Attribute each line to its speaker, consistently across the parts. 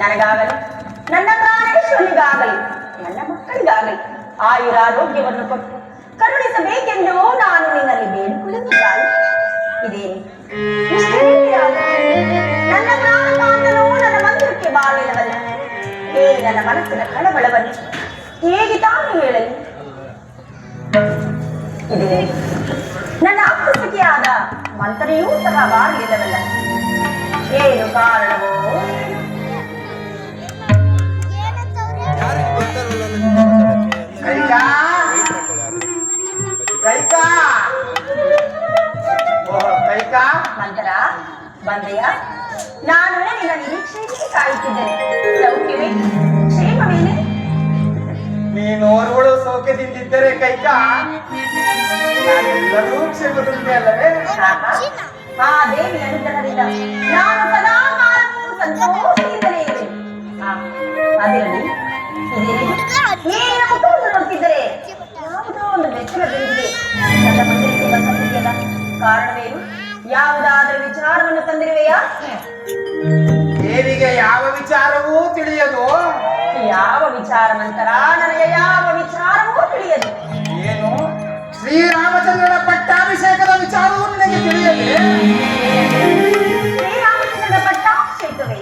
Speaker 1: ನನಗಾಗಲಿ ನನ್ನ ಪ್ರಾಣೇಶ್ವರಿಗಾಗಲಿ ನನ್ನ ಮಕ್ಕಳಿಗಾಗಲಿ ಆಯುರಾರೋಗ್ಯವನ್ನು ಕೊಟ್ಟು ಕರುಣಿಸಬೇಕೆಂದು ನಾನು ನಿನ್ನಲ್ಲಿ ಬೇಡಿಕೊಳ್ಳುತ್ತಿದ್ದಾನೆ. ಇದೇನು ನನ್ನ ಪ್ರಾಣಕಾಂತನು ನನ್ನ ಮಂದಿರಕ್ಕೆ ಬಾಳಿನವಲ್ಲ. ನನ್ನ ಮನಸ್ಸಿನ ಕಳವಳವನ್ನು ಹೇಗೆ ತಾನು ಹೇಳಲಿ? ಇದೇ ನನ್ನ ಅಪ್ಪಸಖಿಯಾದ ಮಂತ್ರಿಯೂ ಸಹ ಬಾಳಿಲ್ಲವಲ್ಲ. ಏನು ಕಾರಣವೋ ಮಂತ್ರ ಬಂದೆಯ? ನಾನು ನಿನ್ನ ನಿರೀಕ್ಷೆಗೆ ಕಾಯುತ್ತಿದ್ದೇನೆ. ಸೌಖ್ಯವೇ? ಕ್ಷೇಮವೇನೆ?
Speaker 2: ನೀನು ಓರ್ವಳು ಸೌಖ್ಯದಿಂದಿದ್ದರೆ ಕೈಕಾ ನಾನೆಲ್ಲರೂ ಕ್ಷೇಮದಿಂದೆ ಅಲ್ಲವೇ?
Speaker 1: ಆ ದೇವಿ ಅನುಗ್ರಹದಿಂದ ನಾನು ಸದಾ ಕಾಲವೂ ಸಂತೋಷದಿಂದಲೇ ಇರುವೆ. ಅದಿರಲಿ, ನೀನು ಮುಖವನ್ನು ನೋಡ್ತಿದ್ದರೆ ಯಾವುದೋ ಒಂದು ಮೆಚ್ಚುಗೆ ಬೆಳೆದಿದೆ. ನನ್ನ ಮಂದಿರಕ್ಕೆ ಬಂದಿದೆಯಲ್ಲ, ಕಾರಣವೇನು? ಯಾವುದಾದರೂ ವಿಚಾರವನ್ನು ತಂದಿರುವೆಯಾ?
Speaker 2: ದೇವಿಗೆ ಯಾವ ವಿಚಾರವೂ ತಿಳಿಯದು.
Speaker 1: ಯಾವ ವಿಚಾರ ನಂತರ? ನನಗೆ ಯಾವ ವಿಚಾರವೂ ತಿಳಿಯದು.
Speaker 2: ಏನು? ಶ್ರೀರಾಮಚಂದ್ರನ ಪಟ್ಟಾಭಿಷೇಕದ ವಿಚಾರವೂ ನಿನಗೆ ತಿಳಿಯದೆ?
Speaker 1: ಶ್ರೀರಾಮಚಂದ್ರನ ಪಟ್ಟಾಭಿಷೇಕವೇ?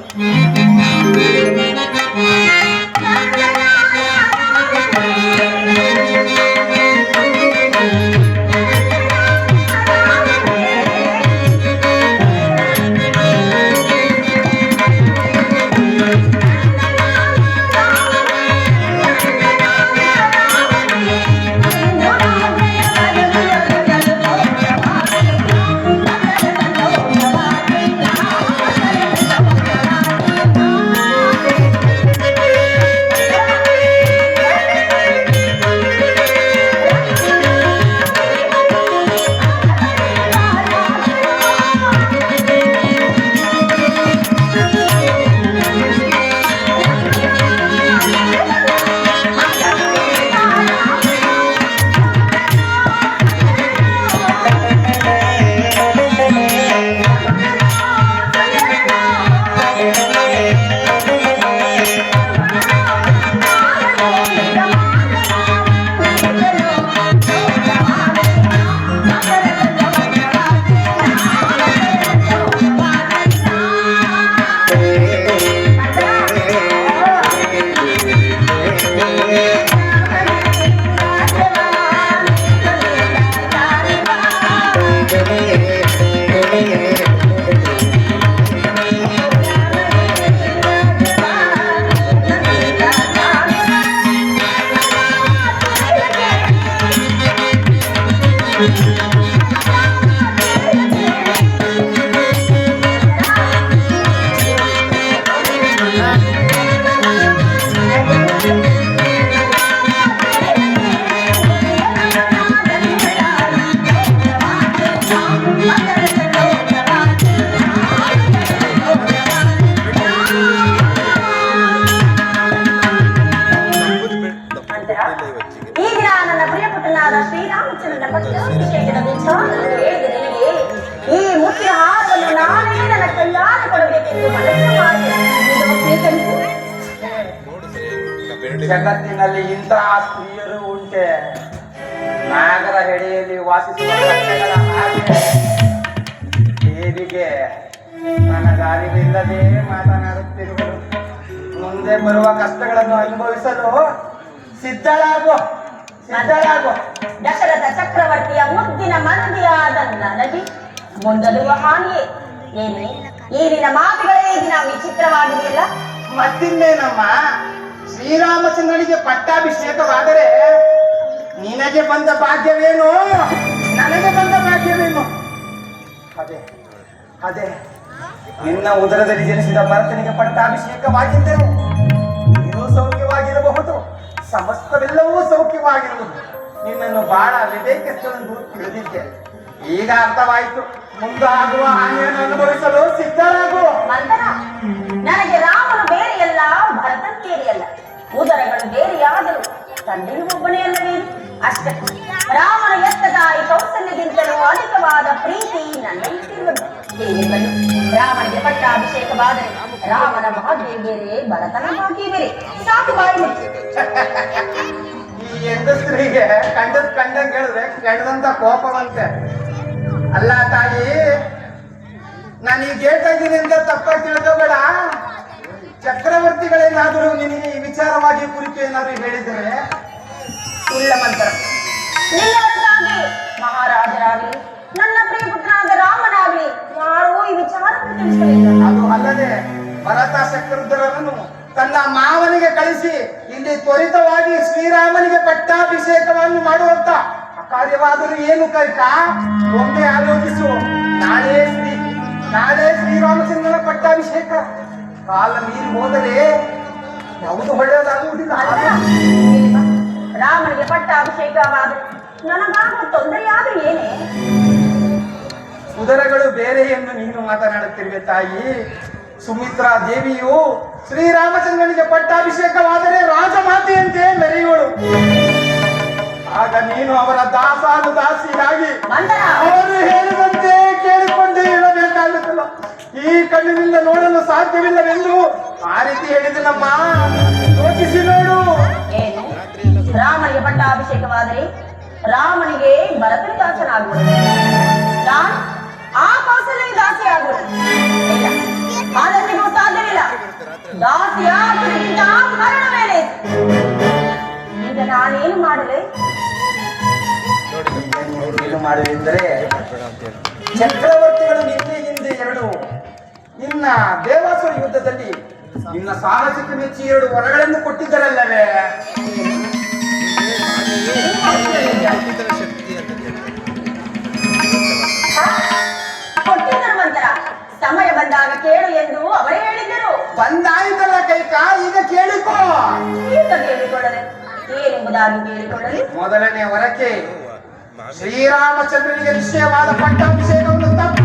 Speaker 1: ಈ ದಿನ ನನ್ನ ಪ್ರಿಯ ಪುತ್ರನಾದ ಶ್ರೀರಾಮಚಂದ್ರನ ಪಟ್ಟಾಭಿಷೇಕದ ವಿಚಾರ ಹೇಳಿದ ನಿನಗೆ ಈ ಮುತ್ತಿನ ಹಾರವನ್ನು ನಾನೇ ನನ್ನ ಕೈಯಾರೆ ಕೊಡಬೇಕೆಂದು ಮನಸ್ಸು ಮಾಡಿದೆ.
Speaker 2: ಜಗತ್ತಿನಲ್ಲಿ ಇಂತಹ ಸ್ತ್ರೀಯರು ಉಂಟೆ. ನಾಗರ ಹೆಡೆಯಲ್ಲಿ ವಾಸಿಸುವ ಕಟ್ಟೆಗಳ ಹಾಗೆ ದೇವಿಗೆ ನನಗಾರಿವಿಲ್ಲದೆ ಮಾತನಾಡುತ್ತಿರುವರು. ಮುಂದೆ ಬರುವ ಕಷ್ಟಗಳನ್ನು ಅನುಭವಿಸಲು ಸಿದ್ಧಳಾಗು.
Speaker 1: ದಶರಥ ಚಕ್ರವರ್ತಿಯ ಮುದ್ದಿನ ಮನದಿಯಾದ ನನಗೆ ಮುಂದಲುವ ಹಾನಿಯೇ ಏನೇ ಈ ನಿನ್ನ ಮಾತುಗಳೇ ದಿನ ವಿಚಿತ್ರವಾಗಿದೆಯಲ್ಲ.
Speaker 2: ಮತ್ತಿನ್ನೇನಮ್ಮ, ಶ್ರೀರಾಮಚಂದ್ರನಿಗೆ ಪಟ್ಟಾಭಿಷೇಕವಾದರೆ ನಿನಗೆ ಬಂದ ಭಾಗ್ಯವೇನು, ನನಗೆ ಬಂದ ಭಾಗ್ಯವೇನು? ಅದೇ ನಿನ್ನ ಉದರದಲ್ಲಿ ಜನಿಸಿದ ಭರತನಿಗೆ ಪಟ್ಟಾಭಿಷೇಕವಾಗಿದ್ದರೆ ನೀನು ಸೌಖ್ಯವಾಗಿರಬಹುದು, ಸಮಸ್ತವೆಲ್ಲವೂ ಸೌಖ್ಯವಾಗಿರುವುದು. ನಿನ್ನನ್ನು ಬಹಳ ವಿವೇಕಿಸುವುದು ತಿಳಿದಿದ್ದೆ. ಈಗ ಅರ್ಥವಾಯಿತು. ಮುಂದಾಗುವ ಹಾನಿಯನ್ನು ಅನುಭವಿಸಲು ಸಿದ್ಧರಾಗು.
Speaker 1: ಮಂಥನ, ನನಗೆ ರಾಮನು ಬೇರೆಯಲ್ಲ, ಭರತನ್ ಬೇರೆಯಲ್ಲ. ಉದರಗಳು ಬೇರೆಯಾದರೂ ತಂದೆಯು ಒಬ್ಬನೇ ಅಲ್ಲವೇ? ಅಷ್ಟೇ. ರಾಮನ ಎತ್ತ ತಾಯಿ ಕೌಸಲ್ಯಗಿಂತಲೂ ಅಧಿಕವಾದ ಪ್ರೀತಿ ನನ್ನ ಇಟ್ಟಿರುವುದು. ರಾಮನಿಗೆ ಪಟ್ಟಾಭಿಷೇಕವಾದರೆ ರಾಮನ ಭಾಗ್ಯ ಬೇರೆ, ಭರತನ ಭಾಗ್ಯ ಬೇರೆ. ಸಾಕು ಬಾಯಿ ಮುಚ್ಚಿ.
Speaker 2: ಈ ಹೆಂಗಸ್ರಿಗೆ ಕಂಡಂಗೆ ಹೇಳಿದ್ರೆ ಕೆಡದಂತ ಕೋಪವಂತೆ. ಅಲ್ಲ ತಾಯಿ, ನಾನೀಗ ಹೇಳ್ತಾ ಇದ್ದೀನಿ ಅಂತ ತಪ್ಪಾಗಿ ತಿಳ್ಕೋಬೇಡ. ಚಕ್ರವರ್ತಿಗಳೇನಾದರೂ ನಿನಗೆ ಈ ವಿಚಾರವಾಗಿ ಕುರಿತು ಏನಾದರೂ ಹೇಳಿದರೆ?
Speaker 1: ಇಲ್ಲ ಮಂತ್ರ. ನಿನ್ನವರಾಗಲಿ ಮಹಾರಾಜರಾಗಲಿ ನನ್ನ ಪ್ರಿಯ ಪುತ್ರನಾದ ರಾಮನಾಗಲಿ ಯಾರೂ ಈ ವಿಚಾರವನ್ನು ತಿಳಿಸಲಿಲ್ಲ.
Speaker 2: ಅದು ಅಲ್ಲದೆ ಭರತ ಚಕ್ರವರ್ತಿಗಳನ್ನು ತನ್ನ ಮಾವನಿಗೆ ಕಳಿಸಿ ಇಲ್ಲಿ ತ್ವರಿತವಾಗಿ ಶ್ರೀರಾಮನಿಗೆ ಪಟ್ಟಾಭಿಷೇಕವನ್ನು ಮಾಡುವಂತ ಕಾರ್ಯವಾದರೂ ಏನು ಕೈಕ? ಒಮ್ಮೆ ಆಲೋಚಿಸು. ನಾಳೆ ಶ್ರೀರಾಮಚಂದ್ರನ ಪಟ್ಟಾಭಿಷೇಕ. ಕಾಲ ಮೀರಿ ಹೋದರೆ ಯಾವುದು ಒಳ್ಳೆಯದಾಗುವುದಿಲ್ಲ.
Speaker 1: ರಾಮನಿಗೆ ಪಟ್ಟಾಭಿಷೇಕವಾದರೆ ನನಗಾಗುವ ತೊಂದರೆಯಾದ್ರೂ ಏನೇ?
Speaker 2: ಉದರಗಳು ಬೇರೆ ಎಂದು ನೀನು ಮಾತನಾಡುತ್ತಿರುವೆ ತಾಯಿ. ಸುಮಿತ್ರಾ ದೇವಿಯು ಶ್ರೀರಾಮಚಂದ್ರನಿಗೆ ಪಟ್ಟಾಭಿಷೇಕವಾದರೆ ರಾಜಮಾತೆಯಂತೆ ಮೆರೆಯುವಳು. ಆಗ ನೀನು ಅವರ ದಾಸಿಯಾಗಿ ಅವರು ಹೇಳಿದಂತೆ ಕೇಳಿಕೊಂಡೇ ಇರಬೇಕಾಗುತ್ತಲ್ಲ. ಈ ಕಣ್ಣಿನಿಂದ ನೋಡಲು ಸಾಧ್ಯವಿಲ್ಲವೆಂದು ಆ ರೀತಿ ಹೇಳಿದನಮ್ಮ. ಯೋಚಿಸಿ ನೋಡು.
Speaker 1: ಏನು? ರಾಮನಿಗೆ ಪಟ್ಟಾಭಿಷೇಕವಾದರೆ ರಾಮನಿಗೆ ಭರತನ ದಾಸನಾಗುವುದು, ನಾನು ಆ ಕೌಸಲ್ಯ ದಾಸಿ ಆಗುವುದು. ಇಲ್ಲ, ಅದನ್ನು ಸಾಧ್ಯವಿಲ್ಲ. ದಾಸಿಯಾಗುವುದಕ್ಕಿಂತ ಮರಣ ಮೇಲೆ. ಈಗ ನಾನೇನು ಮಾಡಲೆ?
Speaker 2: ಏನು ಮಾಡುವೆಂದರೆ, ಚಕ್ರವರ್ತಿಗಳು ನಿನ್ನೆ ಹಿಂದೆ ನಿನ್ನ ದೇವಾಸುರ ಯುದ್ಧದಲ್ಲಿ ನಿನ್ನ ಸಾಹಸಕ್ಕೆ ಮೆಚ್ಚಿ 2 ವರಗಳನ್ನು ಕೊಟ್ಟಿದ್ದರಲ್ಲವೇ?
Speaker 1: ಕೊಟ್ಟಿದ್ದರು ಮಂತ್ರ. ಸಮಯ ಬಂದಾಗ ಕೇಳು ಎಂದು ಅವರೇ ಹೇಳಿದ್ದರು.
Speaker 2: ಬಂದಾಯಿತಲ್ಲ ಕೈಕ, ಈಗ ಕೇಳಿಕೋ.
Speaker 1: ಈಗ ಕೇಳಿಕೊಳ್ಳಲೆ ಏನೆಂಬುದಾಗಿ ಕೇಳಿಕೊಳ್ಳಲಿ.
Speaker 2: ಮೊದಲನೇ ವರಕ್ಕೆ ಶ್ರೀರಾಮಚಂದ್ರನಿಗೆ ನಿಶ್ಚಯವಾದ ಪಟ್ಟಾಭಿಷೇಕವನ್ನು ತಪ್ಪು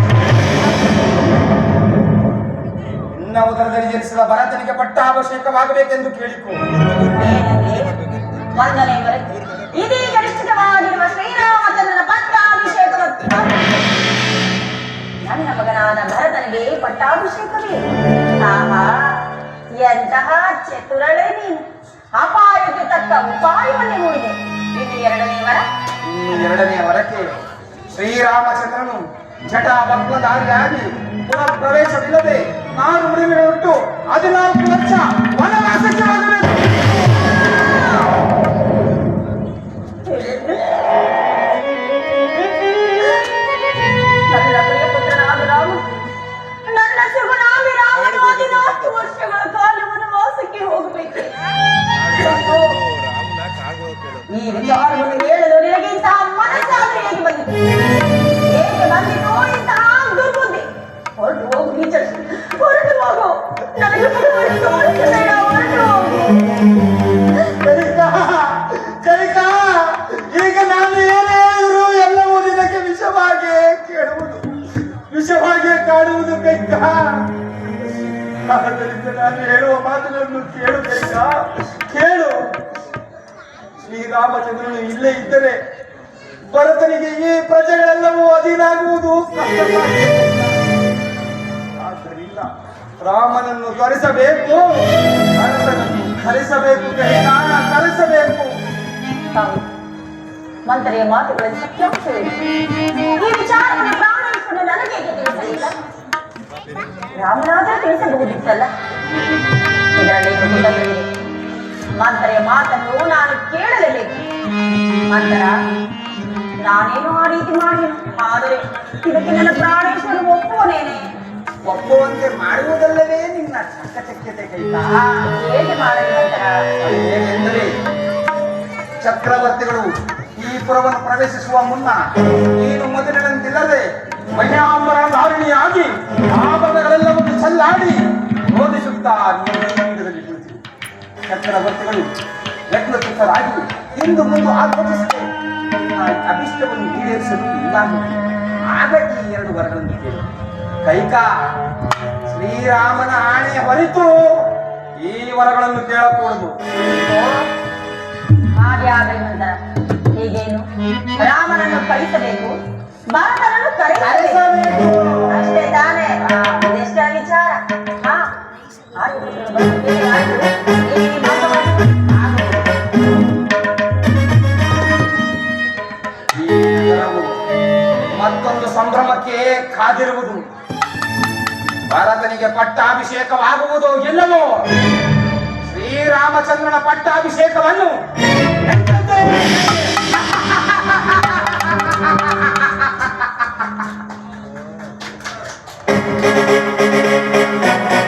Speaker 2: ನಿನ್ನ ಉದರದಲ್ಲಿ ಜನಿಸಿದ ಭರತನಿಗೆ ಪಟ್ಟಾಭಿಷೇಕವಾಗಬೇಕೆಂದು ಕೇಳಿಕೋ.
Speaker 1: ಒಂದನೇ ವರಕ್ಕೆ ಇದೀಗ ನಿಶ್ಚಿತವಾಗಿರುವ ಶ್ರೀರಾಮಚಂದ್ರನ ಪಟ್ಟಾಭಿಷೇಕವನ್ನು ನನ್ನ ಮಗನಾದ ಭರತನಿಗೆ ಪಟ್ಟಾಭಿಷೇಕವೇ? ಆಹಾ, ಎಂತಹ ಚತುರಳೆ ನೀನು! ಅಪಾಯಕ್ಕೆ ತಕ್ಕ ಉಪಾಯವನ್ನೇ ಹೂಡಿದೆ. ಇನ್ನು
Speaker 2: ಎರಡನೇ ವರಕ್ಕೆ ಶ್ರೀರಾಮಚಂದ್ರನು ಜಟಾಭಕ್ತಧಾರಿಯಾಗಿ ಪುನಃ ಪ್ರವೇಶವಿಲ್ಲದೆ 4 ಮೃಗಗಳುಂಟು 14 ಲಕ್ಷ ವನವಾಸಕ್ಕೆ ಹೋಗಬೇಕು.
Speaker 1: ನನ್ನ ಪ್ರಿಯ ಪುತ್ರನಾದ ರಾಮ, ನನ್ನ ಸುಗುಣಾಮಿ ರಾಮನು 14 ವರ್ಷಗಳ ಕಾಲ ವನವಾಸಕ್ಕೆ ಹೋಗಬೇಕು. ಈ ವಿಚಾರವನ್ನು ಹೇಳಲು ನಿನಗೆ ಇಂತಹ ಮನಸ್ಸಾದ್ರೆ ಹೇಗೆ ಬಂದಿತು? ಇಂತಹ ದುರ್ಬುದ್ಧಿ? ಹೊರಟು ಹೋಗು ನೀಚ, ಹೊರಟು ಹೋಗು. ನನಗೆ ಹೊರಟು ಹೋಗು.
Speaker 2: ಈಗ ನಾನು ಏನೇ ಇರು ಎಲ್ಲವೂ ನಿನಗೆ ವಿಷವಾಗಿ ಕಾಡುವುದು ಕೈಕ. ಆದ್ದರಿಂದ ನಾನು ಹೇಳುವ ಮಾತುಗಳನ್ನು ಕೇಳು ಕೈಕ, ಕೇಳು. ಶ್ರೀರಾಮಚಂದ್ರನು ಇಲ್ಲೇ ಇದ್ದರೆ ಭರತನಿಗೆ ಈ ಪ್ರಜೆಗಳೆಲ್ಲವೂ ಅಧೀನಾಗುವುದು ಕಷ್ಟ ಸಾಧ್ಯ. ಆದ್ದರಿಂದ ರಾಮನನ್ನು ತ್ವರಿಸಬೇಕು, ಭರತನನ್ನು ಕರೆಸಬೇಕು, ಕರೆಸಬೇಕು.
Speaker 1: ಹೌದು, ಮಂತ್ರಿಯ ಮಾತುಗಳಲ್ಲಿ ಸತ್ಯಾಂಶವಿದೆ. ಈ ವಿಚಾರವನ್ನು ಪ್ರಾಣಿಸಿಕೊಂಡು ನನಗೆ ತಿಳಿಸಲಿಲ್ಲ. ರಾಮನಾದರೂ ತಿಳಿಸಬಹುದಿತ್ತಲ್ಲ. ಇದರಲ್ಲಿ ಕುತೂಹಲವಿದೆ. ಮಂತ್ರಿಯ ಮಾತನ್ನು ನಾನು ಕೇಳಲೇಬೇಕು. ಮಂತ್ರ, ನಾನೇನು ಆ ರೀತಿ ಮಾಡಿದೆನು, ಆದರೆ ಇದಕ್ಕೆ ನನ್ನ ಪ್ರಾಣೇಶ್ವರ ಒಪ್ಪುವನೇನೆ.
Speaker 2: ಒಪ್ಪುವಂತೆ ಮಾಡುವುದಲ್ಲವೇ ನಿನ್ನ ಚಕಚಕ್ಯತೆ ಕೈತಾ?
Speaker 1: ಹೇಗೆ ಮಾಡಲಿ ಮಂತ್ರ?
Speaker 2: ಅದು ಹೇಗೆಂದರೆ ಚಕ್ರವರ್ತಿಗಳು ಈ ಪುರವನ್ನು ಪ್ರವೇಶಿಸುವ ಮುನ್ನ ನೀನು ಮೊದಲಿನಂತಿಲ್ಲದೆ ಮನ್ಯಾಂಬರ ಧಾರಣಿಯಾಗಿ ಆಭರಣಗಳೆಲ್ಲವನ್ನು ಚೆಲ್ಲಾಡಿ ರೋಧಿಸುತ್ತಾ ನೀಡದಲ್ಲಿ ಕುಳಿತು ಚಕ್ರವರ್ತಿಗಳು ಯಜ್ಞಚಿತ್ತರಾಗಿ ಇಂದು ಮುಂದೆ ಆಲೋಚಿಸದೆ ಅಭಿಷ್ಟವನ್ನು ಈಡೇರಿಸಲು ಇಲ್ಲಾಗಿದೆ. ಆಗ ಈ ಎರಡು ವರಗಳನ್ನು ಕೇಳಿ ಕೈಕಾ, ಶ್ರೀರಾಮನ ಆಣೆ ಹೊರತು ಈ ವರಗಳನ್ನು ಕೇಳಕೂಡದು.
Speaker 1: ಹಾಗೆ ಆಗಲಿ ಮಂತ್ರ. ಹೀಗೇನು, ರಾಮನನ್ನು ಕಳಿಸಬೇಕು, ಭರತನನ್ನು ಕರೆಸಬೇಕು, ಅಷ್ಟೇ ತಾನೇ? ಇದೆಷ್ಟ ವಿಚಾರ.
Speaker 2: ಮತ್ತೊಂದು ಸಂಭ್ರಮಕ್ಕೆ ಕಾದಿರುವುದು. ಭರತನಿಗೆ ಪಟ್ಟಾಭಿಷೇಕವಾಗುವುದು ಎಲ್ಲವೋ ಶ್ರೀರಾಮಚಂದ್ರನ ಪಟ್ಟಾಭಿಷೇಕವನ್ನು